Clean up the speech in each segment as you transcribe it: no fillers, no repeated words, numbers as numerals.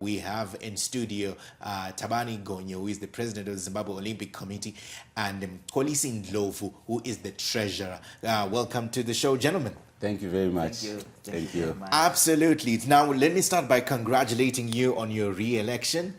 We have in studio Tabani Gonyo, who is the president of the Zimbabwe Olympic Committee, and Kolisi Ndlovu, who is the treasurer. Welcome to the show, gentlemen. Thank you very much. Thank you. Thank you. Absolutely. Now, let me start by congratulating you on your re-election.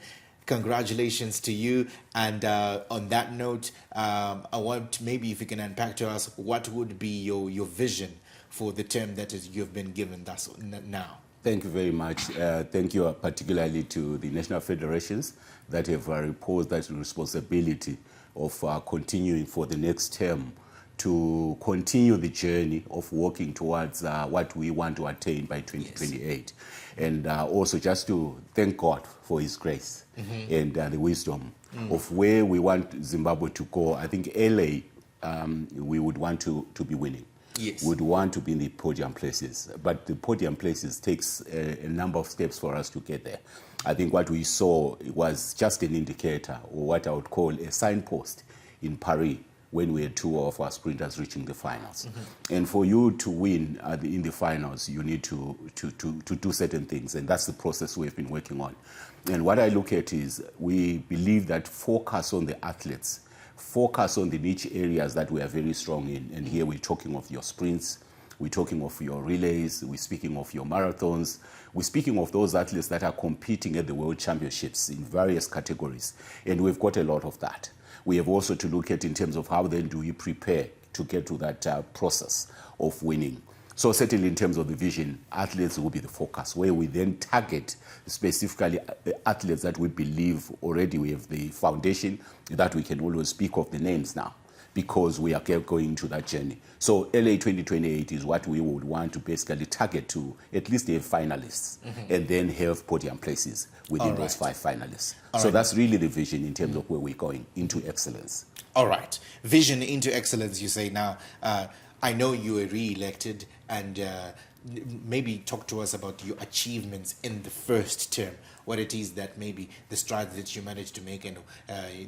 Congratulations to you. And on that note, I want maybe if you can unpack to us what would be your vision for the term that you've been given thus now. Thank you very much. Thank you particularly to the national federations that have reposed that responsibility of continuing for the next term to continue the journey of working towards what we want to attain by 2028. Yes. And also just to thank God for his grace and the wisdom of where we want Zimbabwe to go. I think LA, we would want to be winning. Yes. Would want to be in the podium places, but the podium places takes a number of steps for us to get there. I think what we saw was just an indicator, or what I would call a signpost in Paris when we had two of our sprinters reaching the finals. And for you to win in the finals, you need to do certain things, and that's the process we've been working on. And what I look at is we believe that focus on the athletes, focus on the niche areas that we are very strong in. And here we're talking of your sprints, we're talking of your relays, we're speaking of your marathons, we're speaking of those athletes that are competing at the World Championships in various categories. And we've got a lot of that. We have also to look at in terms of how then do we prepare to get to that process of winning. So certainly in terms of the vision, athletes will be the focus, where we then target specifically athletes that we believe already we have the foundation, that we can always speak of the names now, because we are going to that journey. So LA 2028 is what we would want to basically target to at least have finalists and then have podium places within those 5 finalists. So that's really the vision in terms of where we're going into excellence. All right. Vision into excellence, you say now. I know you were re-elected, and maybe talk to us about your achievements in the first term, what it is that maybe the strides that you managed to make and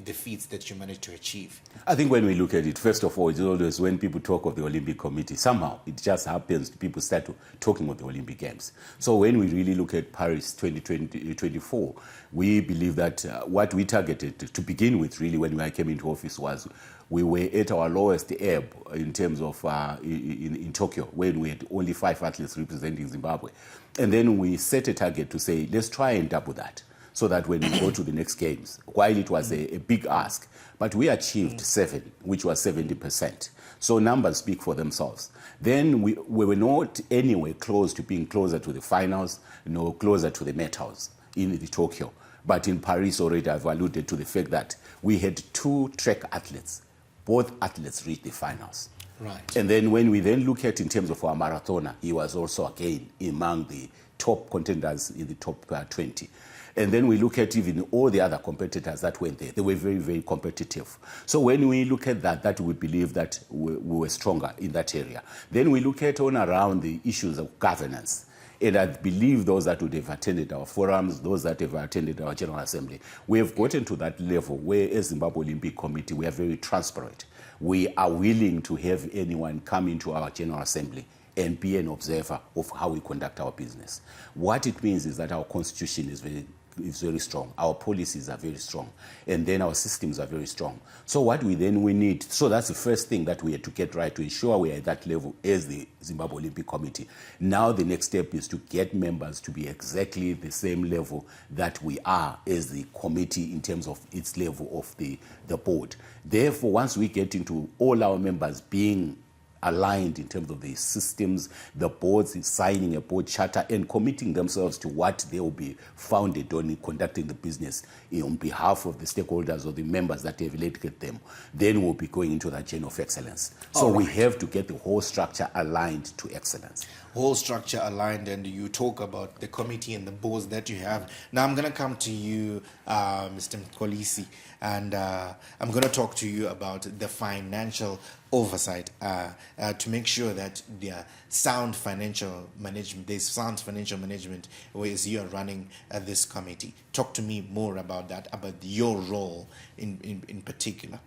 the feats that you managed to achieve. I think when we look at it, first of all, it's always when people talk of the Olympic Committee, somehow it just happens, people start talking of the Olympic Games. So when we really look at Paris 2024, we believe that what we targeted to begin with, really, when I came into office was we were at our lowest ebb in terms of in Tokyo, when we had only 5 athletes representing Zimbabwe. And then we set a target to say, let's try and double that, so that when we go to the next games, while it was a big ask, but we achieved 7, which was 70%. So numbers speak for themselves. Then we were not anywhere close to being closer to the finals, nor closer to the medals in the Tokyo. But in Paris already, I've alluded to the fact that we had 2 track athletes. Both athletes reached the finals. Right. And then when we then look at in terms of our marathoner, he was also again among the top contenders in the top 20. And then we look at even all the other competitors that went there. They were very, very competitive. So when we look at that we believe that we were stronger in that area. Then we look at on around the issues of governance. And I believe those that would have attended our forums, those that have attended our General Assembly, we have gotten to that level where, as Zimbabwe Olympic Committee, we are very transparent. We are willing to have anyone come into our General Assembly and be an observer of how we conduct our business. What it means is that our constitution is very strong. Our policies are very strong. And then our systems are very strong. So what we need, so that's the first thing that we had to get right to ensure we are at that level as the Zimbabwe Olympic Committee. Now the next step is to get members to be exactly the same level that we are as the committee in terms of its level of the board. Therefore, once we get into all our members being aligned in terms of the systems, the boards signing a board charter and committing themselves to what they will be founded on in conducting the business on behalf of the stakeholders or the members that have elected them, then we'll be going into that chain of excellence. So we have to get the whole structure aligned to excellence. Whole structure aligned, and you talk about the committee and the boards that you have. Now I'm going to come to you, Mr. Kolisi, and I'm going to talk to you about the financial oversight to make sure that there's sound financial management as you are running this committee. Talk to me more about that, about your role in particular.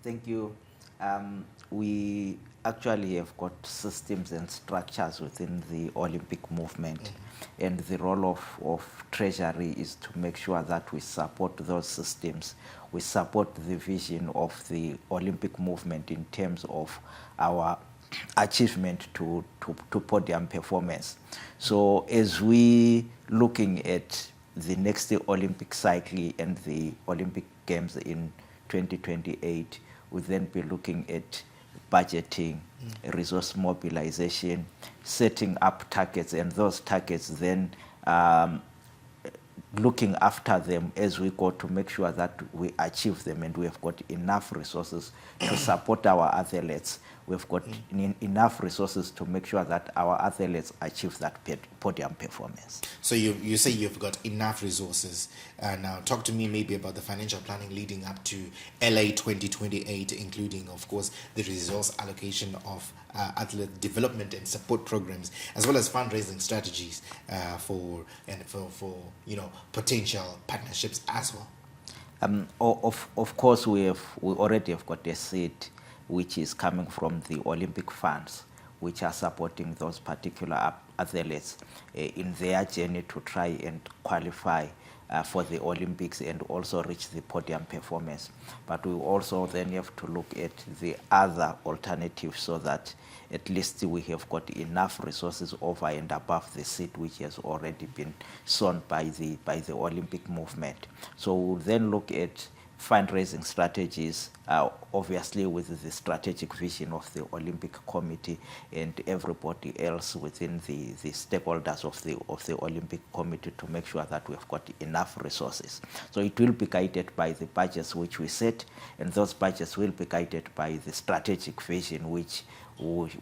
Thank you. We actually have got systems and structures within the Olympic movement. And the role of Treasury is to make sure that we support those systems. We support the vision of the Olympic movement in terms of our achievement to podium performance. So as we looking at the next Olympic cycle and the Olympic Games in 2028, we'll then be looking at budgeting, resource mobilization, setting up targets, and those targets then looking after them as we go to make sure that we achieve them, and we have got enough resources to support our athletes. We've got enough resources to make sure that our athletes achieve that podium performance. So you say you've got enough resources. Now talk to me maybe about the financial planning leading up to LA 2028, including, of course, the resource allocation of athlete development and support programs, as well as fundraising strategies for potential partnerships as well. Of course, we already have got a seat which is coming from the Olympic funds, which are supporting those particular athletes in their journey to try and qualify for the Olympics and also reach the podium performance. But we also then have to look at the other alternatives so that at least we have got enough resources over and above the seat which has already been sown by the Olympic movement. So we'll then look at fundraising strategies, obviously with the strategic vision of the Olympic Committee and everybody else within the stakeholders of the Olympic Committee to make sure that we've got enough resources. So it will be guided by the budgets which we set, and those budgets will be guided by the strategic vision which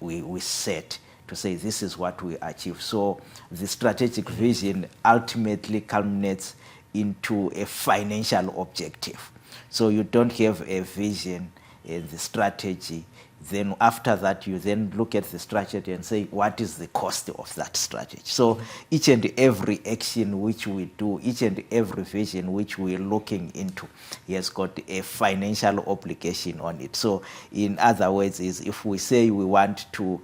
we set to say this is what we achieve. So the strategic vision ultimately culminates into a financial objective. So you don't have a vision and the strategy. Then after that, you then look at the strategy and say, what is the cost of that strategy? So each and every action which we do, each and every vision which we're looking into, has got a financial obligation on it. So in other words, is if we say we want to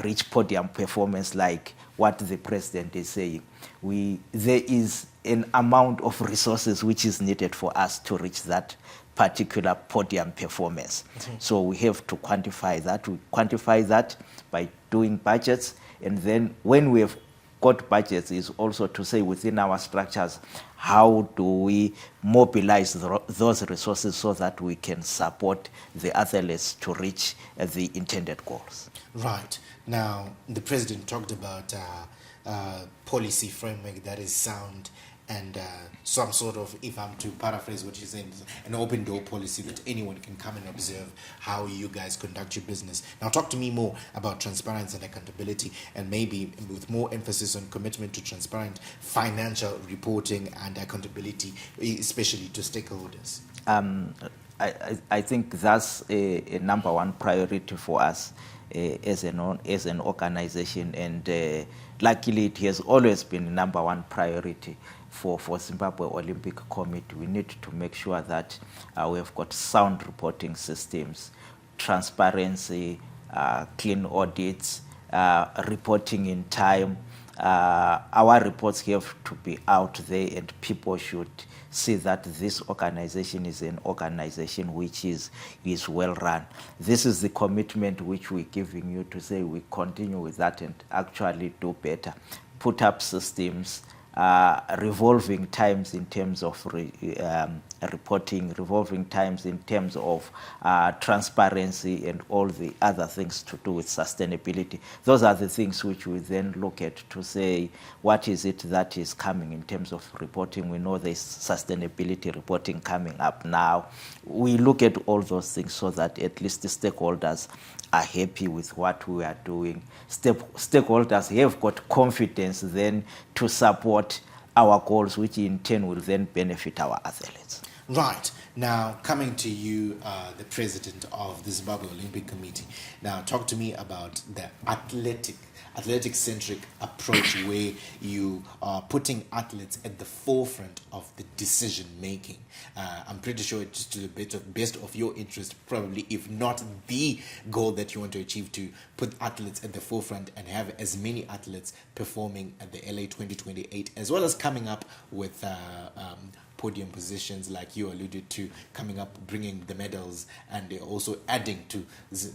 reach podium performance like what the president is saying, there is an amount of resources which is needed for us to reach that particular podium performance. So we have to quantify that. We quantify that by doing budgets, and then when we have got budgets is also to say within our structures, how do we mobilize those resources so that we can support the athletes to reach the intended goals. Right. Now, the president talked about policy framework that is sound and some sort of, if I'm to paraphrase what you're saying, an open door policy that anyone can come and observe how you guys conduct your business. Now talk to me more about transparency and accountability, and maybe with more emphasis on commitment to transparent financial reporting and accountability, especially to stakeholders. I think that's a number one priority for us as an organization, and luckily it has always been number one priority for Zimbabwe Olympic Committee. We need to make sure that we have got sound reporting systems, transparency, clean audits, reporting in time. Our reports have to be out there, and people should see that this organization is an organization which is well run. This is the commitment which we're giving you to say we continue with that and actually do better. Put up systems, revolving times in terms of reporting, revolving times in terms of transparency, and all the other things to do with sustainability. Those are the things which we then look at to say, what is it that is coming in terms of reporting? We know there's sustainability reporting coming up now. We look at all those things so that at least the stakeholders are happy with what we are doing. Stakeholders have got confidence then to support our goals, which in turn will then benefit our athletes. Right. Now, coming to you, the president of the Zimbabwe Olympic Committee. Now, talk to me about the athletic-centric approach where you are putting athletes at the forefront of the decision-making. I'm pretty sure it's to the best of your interest, probably, if not the goal that you want to achieve, to put athletes at the forefront and have as many athletes performing at the LA 2028, as well as coming up with podium positions like you alluded to, coming up, bringing the medals, and also adding to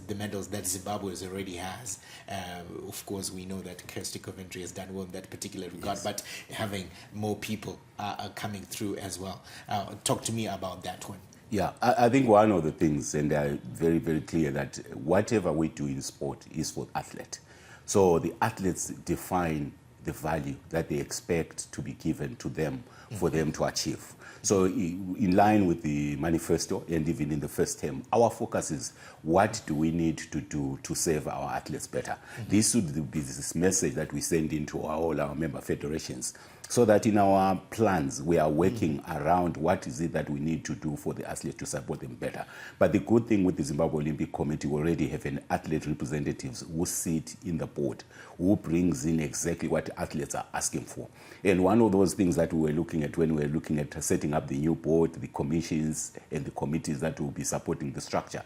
the medals that Zimbabwe already has. Of course, we know that Kirsty Coventry has done well in that particular regard, but having more people coming through as well. Talk to me about that one. Yeah, I think one of the things, and they're very, very clear, that whatever we do in sport is for athlete. So the athletes define the value that they expect to be given to them for them to achieve. So in line with the manifesto and even in the first term, our focus is what do we need to do to serve our athletes better. This should be this message that we send into all our member federations, so that in our plans we are working around what is it that we need to do for the athletes to support them better. But the good thing with the Zimbabwe Olympic Committee, we already have an athlete representatives who sit in the board, who brings in exactly what athletes are asking for. And one of those things that we were looking at when we were looking at setting up the new board, the commissions and the committees that will be supporting the structure,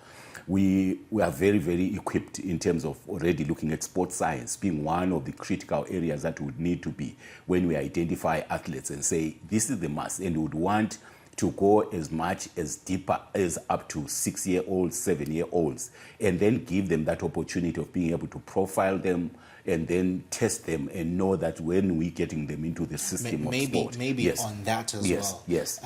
we are very, very equipped in terms of already looking at sports science being one of the critical areas that would need to be when we identify athletes and say this is the must, and we would want to go as much as deeper as up to 6-year-olds, 7-year-olds, and then give them that opportunity of being able to profile them and then test them and know that when we're getting them into the system of sport. Maybe yes. On that as well. Yes.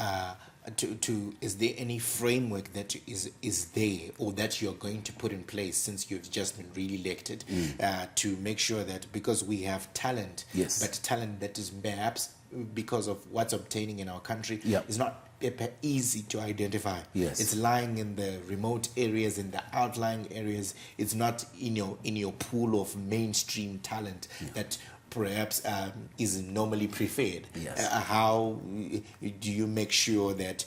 Is there any framework that is there or that you're going to put in place, since you've just been re-elected, to make sure that, because we have talent, yes, but talent that is perhaps because of what's obtaining in our country is not easy to identify. Yes. It's lying in the remote areas, in the outlying areas. It's not in your pool of mainstream talent that perhaps is normally preferred. Yes. How do you make sure that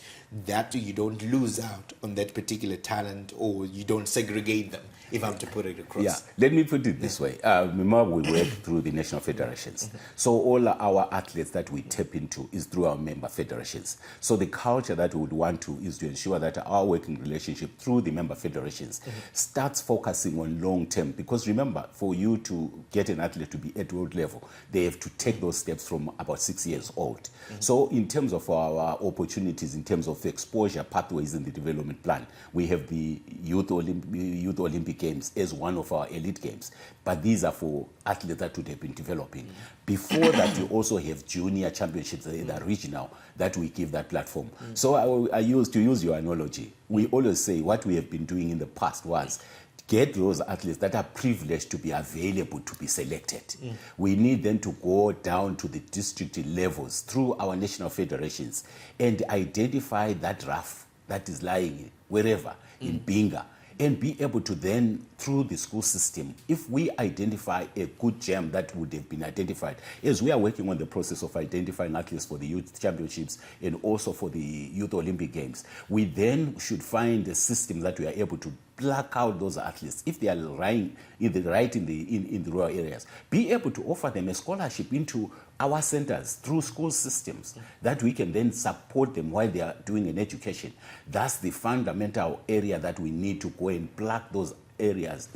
you don't lose out on that particular talent, or you don't segregate them, if I'm to put it across? Yeah, let me put it this way. Remember, we work through the national federations. So all our athletes that we tap into is through our member federations. So the culture that we would want to is to ensure that our working relationship through the member federations starts focusing on long term. Because remember, for you to get an athlete to be at world level, they have to take those steps from about 6 years old. So in terms of our opportunities, in terms of exposure pathways in the development plan, we have the Youth Olympic Games as one of our elite games. But these are for athletes that would have been developing. Before that, you also have junior championships that are regional, that we give that platform. So I used to use your analogy. We always say what we have been doing in the past was get those athletes that are privileged to be available to be selected. We need them to go down to the district levels through our national federations and identify that rough that is lying wherever, in Binga, and be able to then, through the school system, if we identify a good gem that would have been identified, as we are working on the process of identifying athletes for the youth championships and also for the Youth Olympic Games, we then should find a system that we are able to pluck out those athletes if they are lying in the rural areas, be able to offer them a scholarship into our centers through school systems that we can then support them while they are doing an education. That's the fundamental area that we need to go and pluck those areas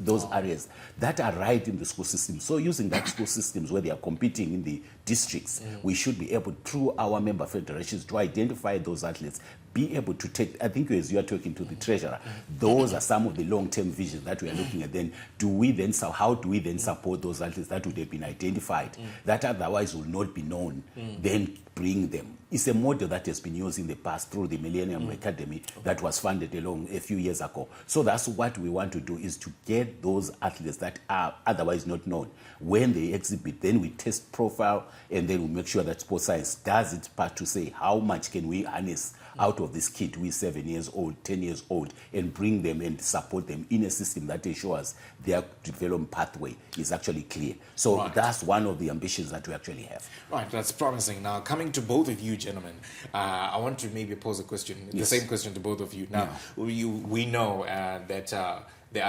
that are right in the school system. So using that school systems where they are competing in the districts, we should be able, through our member federations, to identify those athletes, be able to take, I think as you are talking to the treasurer, those are some of the long-term visions that we are looking at. Then how do we then support those athletes that would have been identified, that otherwise will not be known, then bring them. It's a model that has been used in the past through the Millennium Academy that was funded along a few years ago. So that's what we want to do, is to get those athletes that are otherwise not known. When they exhibit, then we test profile, and then we make sure that sports science does its part to say how much can we harness out of this kid who is 7 years old, 10 years old, and bring them and support them in a system that ensures their development pathway is actually clear. So that's one of the ambitions that we actually have. Right, that's promising. Now, coming to both of you gentlemen, I want to maybe pose a question, the same question to both of you. Now, we know that the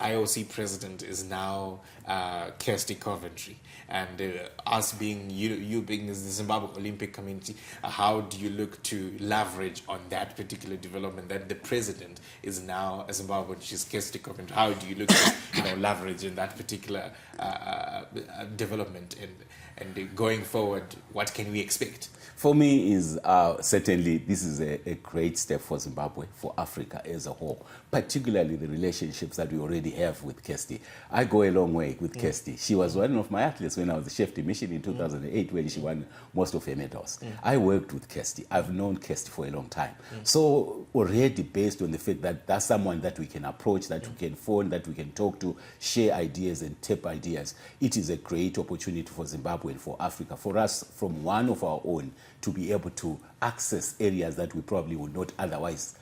IOC president is now Kirsty Coventry, and us being you being the Zimbabwe Olympic Committee, how do you look to leverage on that particular development that the president is now a Zimbabwean, she's Kirsty Coventry? How do you look to leverage in that particular development, and going forward, what can we expect? For me, is certainly this is a great step for Zimbabwe, for Africa as a whole, particularly the relationships that we already have with Kirsty. I go a long way with Kirsty. She was one of my athletes when I was the chef de mission in 2008 when she won most of her medals. I worked with Kirsty. I've known Kirsty for a long time. So already based on the fact that that's someone that we can approach, that we can phone, that we can talk to, share ideas and tap ideas, it is a great opportunity for Zimbabwe and for Africa, for us from one of our own to be able to access areas that we probably would not otherwise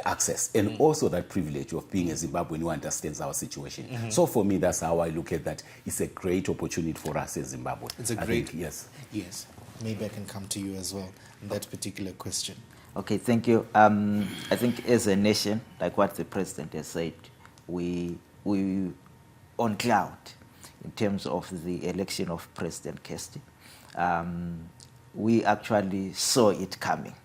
access, and also that privilege of being a Zimbabwean who understands our situation. So for me, that's how I look at that. It's a great opportunity for us in Zimbabwe. It's a great, yes. Maybe I can come to you as well on that particular question. Okay, thank you. I think as a nation, like what the president has said, we on cloud in terms of the election of President Kirsty. We actually saw it coming.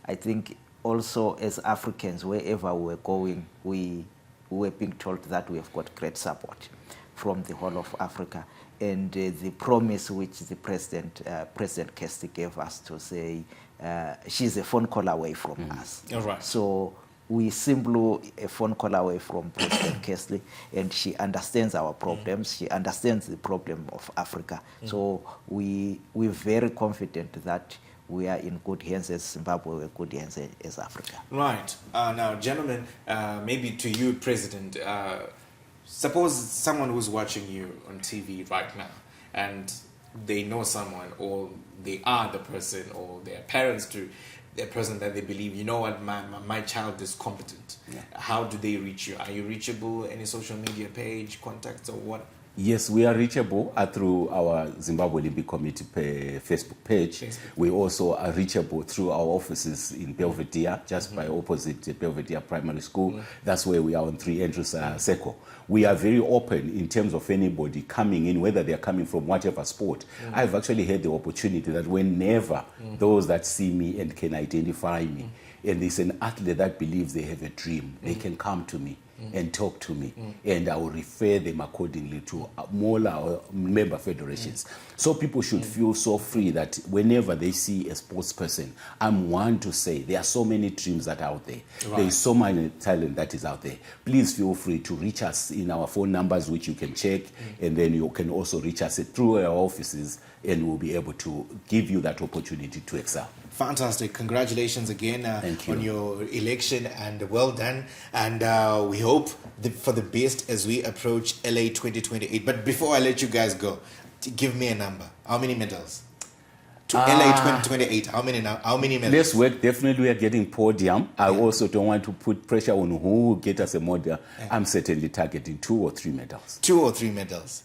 I think also as Africans, wherever we're going, we were being told that we have got great support from the whole of Africa. And the promise which the President Kirsty gave us to say, she's a phone call away from us. All right. So we simply a phone call away from President Kirsty, and she understands our problems. She understands the problem of Africa. So we're very confident that we are in good hands as Zimbabwe, we're good hands as Africa. Right. Now, gentlemen, maybe to you, President, suppose someone who's watching you on TV right now, and they know someone, or they are the person, or their parents to the person that they believe, you know what, my child is competent. How do they reach you? Are you reachable? Any social media page, contacts, or what? Yes, we are reachable through our Zimbabwe Olympic Committee Facebook page. We also are reachable through our offices in Belvedere, just by opposite Belvedere Primary School. That's where we are on 3 Andrews Circle. We are very open in terms of anybody coming in, whether they're coming from whatever sport. I've actually had the opportunity that whenever those that see me and can identify me, and there's an athlete that believes they have a dream, they can come to me and talk to me, and I will refer them accordingly to all our member federations. So people should feel so free that whenever they see a sports person, I'm one to say there are so many dreams that are out there. Right. There is so much talent that is out there. Please feel free to reach us in our phone numbers, which you can check, and then you can also reach us through our offices, and we'll be able to give you that opportunity to excel. Fantastic. Congratulations again on your election, and well done. And we hope for the best as we approach LA 2028. But before I let you guys go, give me a number. How many medals? To LA 2028, how many medals? Let's work. Definitely we are getting podium. I also don't want to put pressure on who will get us a medal. I'm certainly targeting 2 or 3 medals. 2 or 3 medals?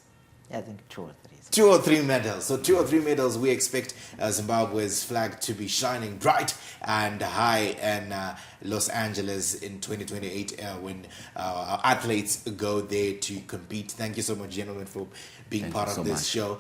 I think 2 or 3. 2 or 3 medals. So 2 or 3 medals, we expect Zimbabwe's flag to be shining bright and high in Los Angeles in 2028 when our athletes go there to compete. Thank you so much, gentlemen, for being part of this show.